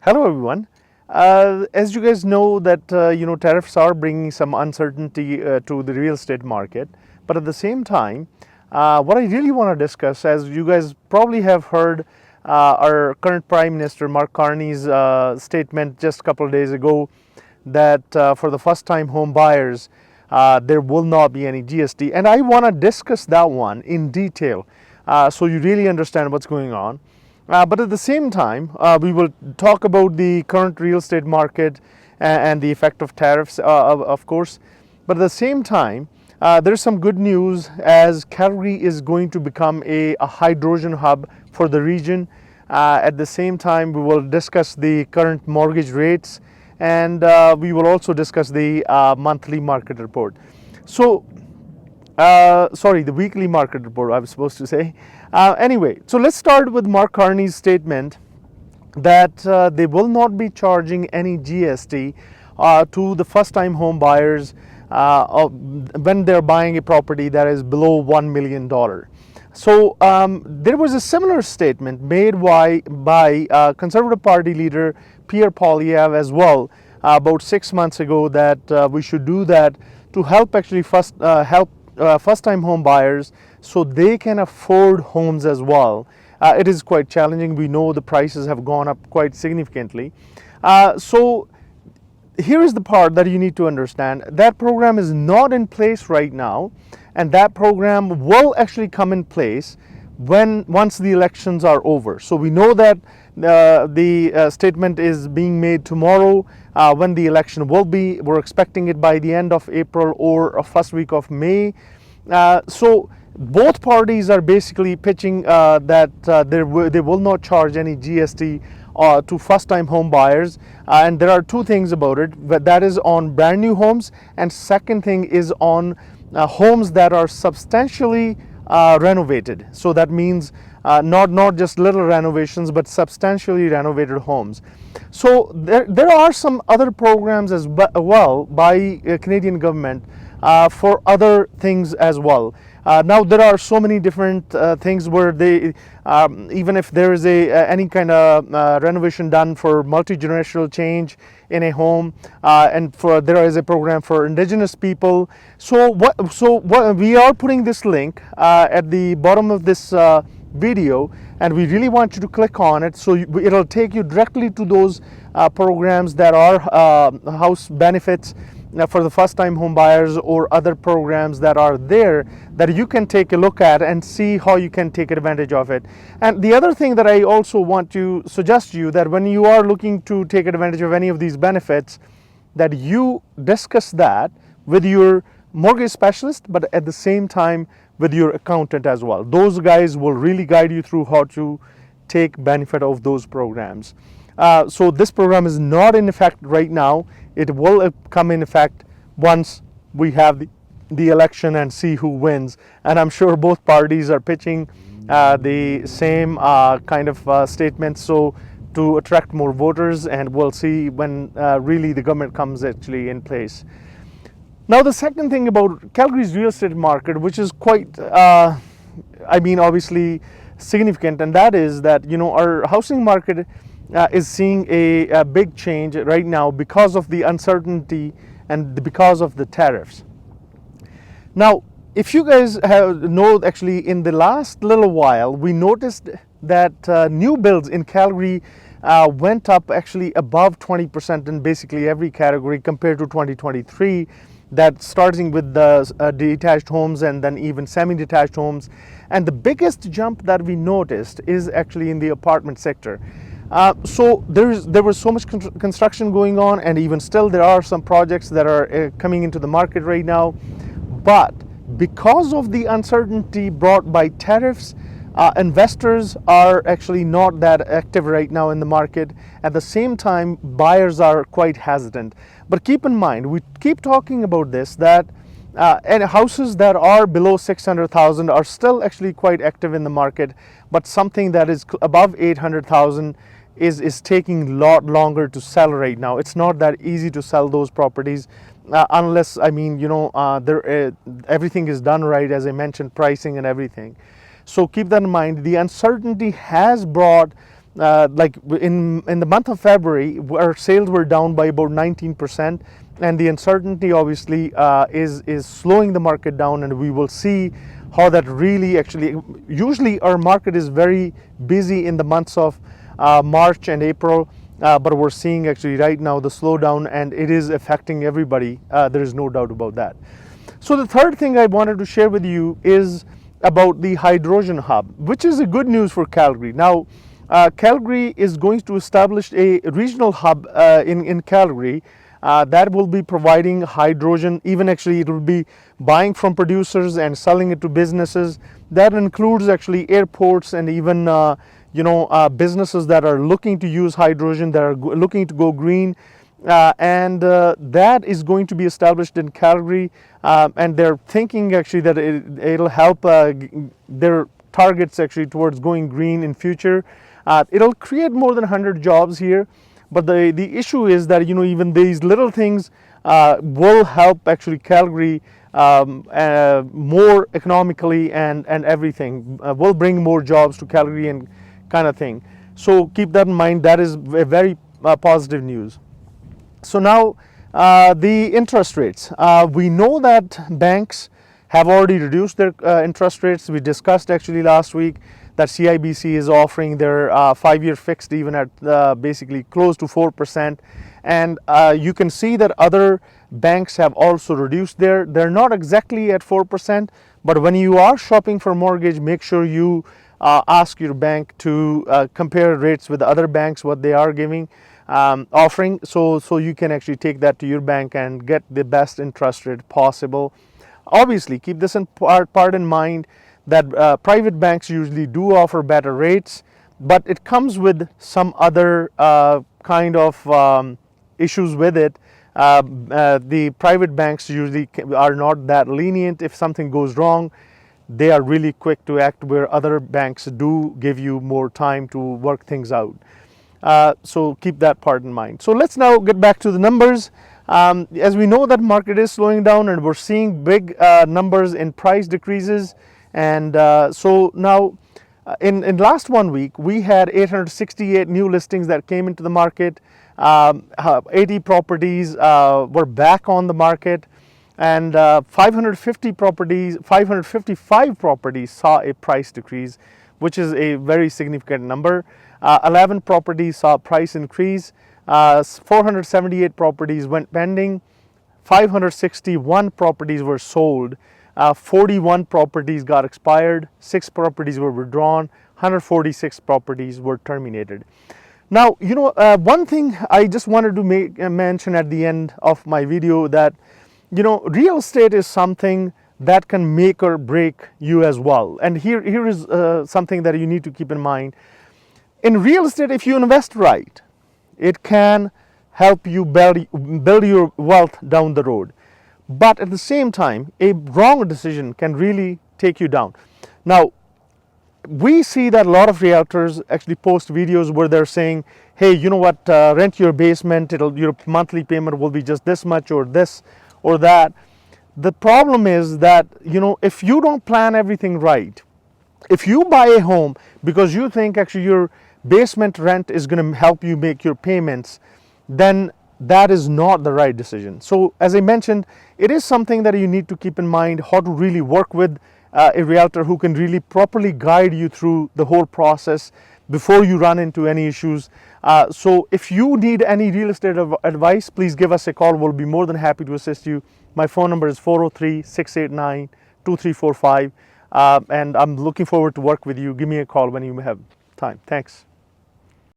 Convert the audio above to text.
Hello everyone. As you guys know that tariffs are bringing some uncertainty to the real estate market, but at the same time, what I really want to discuss, as you guys probably have heard, our current Prime Minister Mark Carney's statement just a couple of days ago that for the first-time home buyers, there will not be any GST, and I want to discuss that one in detail, so you really understand what's going on. But at the same time, we will talk about the current real estate market and the effect of tariffs, of course. But at the same time, there's some good news as Calgary is going to become a hydrogen hub for the region. At the same time, we will discuss the current mortgage rates, and we will also discuss the monthly market report. So, sorry, the weekly market report, I was supposed to say. Anyway, so let's start with Mark Carney's statement that they will not be charging any GST to the first-time home buyers when they're buying a property that is below $1 million. So there was a similar statement made by Conservative Party leader Pierre Poilievre as well about 6 months ago that we should do that to help actually first-time home buyers so they can afford homes as well. It is quite challenging. We know the prices have gone up quite significantly. So here is the part that you need to understand. That program is not in place right now, and that program will actually come in place once the elections are over. So we know that the statement is being made tomorrow when the election will be. We're expecting it by the end of April or first week of May. So both parties are basically pitching that they will not charge any GST to first-time home buyers, and there are two things about it. That is on brand new homes, and second thing is on homes that are substantially renovated. So that means not just little renovations, but substantially renovated homes. So there are some other programs as well by Canadian government for other things as well. Now there are so many different things where they, even if there is any kind of renovation done for multi-generational change in a home, and there is a program for Indigenous people. So what we are putting this link at the bottom of this video, and we really want you to click on it, so it'll take you directly to those programs that are house benefits for the first-time home buyers or other programs that are there that you can take a look at and see how you can take advantage of it. And the other thing that I also want to suggest to you, that when you are looking to take advantage of any of these benefits, that you discuss that with your mortgage specialist, but at the same time with your accountant as well. Those guys will really guide you through how to take benefit of those programs. So this program is not in effect right now. It will come in effect once we have the election and see who wins. And I'm sure both parties are pitching the same kind of statements, so to attract more voters, and we'll see when really the government comes actually in place. Now the second thing about Calgary's real estate market, which is quite, obviously significant, and that is that our housing market is seeing a big change right now because of the uncertainty and because of the tariffs. Now, if you guys know, actually in the last little while, we noticed that new builds in Calgary went up actually above 20% in basically every category compared to 2023. That starting with the detached homes and then even semi-detached homes. And the biggest jump that we noticed is actually in the apartment sector. So there was so much construction going on, and even still there are some projects that are coming into the market right now. But because of the uncertainty brought by tariffs, investors are actually not that active right now in the market. At the same time, buyers are quite hesitant. But keep in mind, we keep talking about this, that and houses that are below 600,000 are still actually quite active in the market, but something that is above 800,000 is taking a lot longer to sell right now. It's not that easy to sell those properties unless, everything is done right, as I mentioned, pricing and everything. So keep that in mind. The uncertainty has brought like in the month of February, our sales were down by about 19%, and the uncertainty obviously is slowing the market down, and we will see how that really actually. Usually, our market is very busy in the months of March and April, but we're seeing actually right now the slowdown, and it is affecting everybody. There is no doubt about that. So the third thing I wanted to share with you is about the hydrogen hub, which is a good news for Calgary. Now, Calgary is going to establish a regional hub in Calgary that will be providing hydrogen. Even actually it will be buying from producers and selling it to businesses. That includes actually airports and even businesses that are looking to use hydrogen, that are looking to go green. That is going to be established in Calgary, and they're thinking actually that it'll help their targets actually towards going green in future. It'll create more than 100 jobs here, but the issue is that even these little things will help actually Calgary more economically and everything, will bring more jobs to Calgary and kind of thing. So keep that in mind. That is a very positive news. So now the interest rates. We know that banks have already reduced their interest rates. We discussed actually last week that CIBC is offering their 5-year fixed even at basically close to 4%. And you can see that other banks have also reduced they're not exactly at 4%, but when you are shopping for mortgage, make sure you ask your bank to compare rates with other banks, what they are giving, offering, so you can actually take that to your bank and get the best interest rate possible. Obviously, keep this in part in mind that private banks usually do offer better rates, but it comes with some other kind of issues with it. The private banks usually are not that lenient. If something goes wrong, they are really quick to act, where other banks do give you more time to work things out. So keep that part in mind. So let's now get back to the numbers. As we know that market is slowing down, and we're seeing big numbers in price decreases. And so now in last 1 week, we had 868 new listings that came into the market. 80 properties were back on the market, and 555 properties saw a price decrease, which is a very significant number. 11 properties saw price increase. 478 properties went pending. 561 properties were sold. 41 properties got expired. 6 properties were withdrawn. 146 properties were terminated. Now, one thing I just wanted to mention at the end of my video, that real estate is something that can make or break you as well. And here is something that you need to keep in mind. In real estate, if you invest right, it can help you build your wealth down the road. But at the same time, a wrong decision can really take you down. Now, we see that a lot of realtors actually post videos where they're saying, hey, you know what, rent your basement, your monthly payment will be just this much or this or that. The problem is that, if you don't plan everything right, if you buy a home because you think actually your basement rent is going to help you make your payments, then that is not the right decision. So as I mentioned, it is something that you need to keep in mind, how to really work with a realtor who can really properly guide you through the whole process before you run into any issues. So if you need any real estate advice, please give us a call. We'll be more than happy to assist you. My phone number is 403-689-2345, and I'm looking forward to work with you. Give me a call when you have time. Thanks.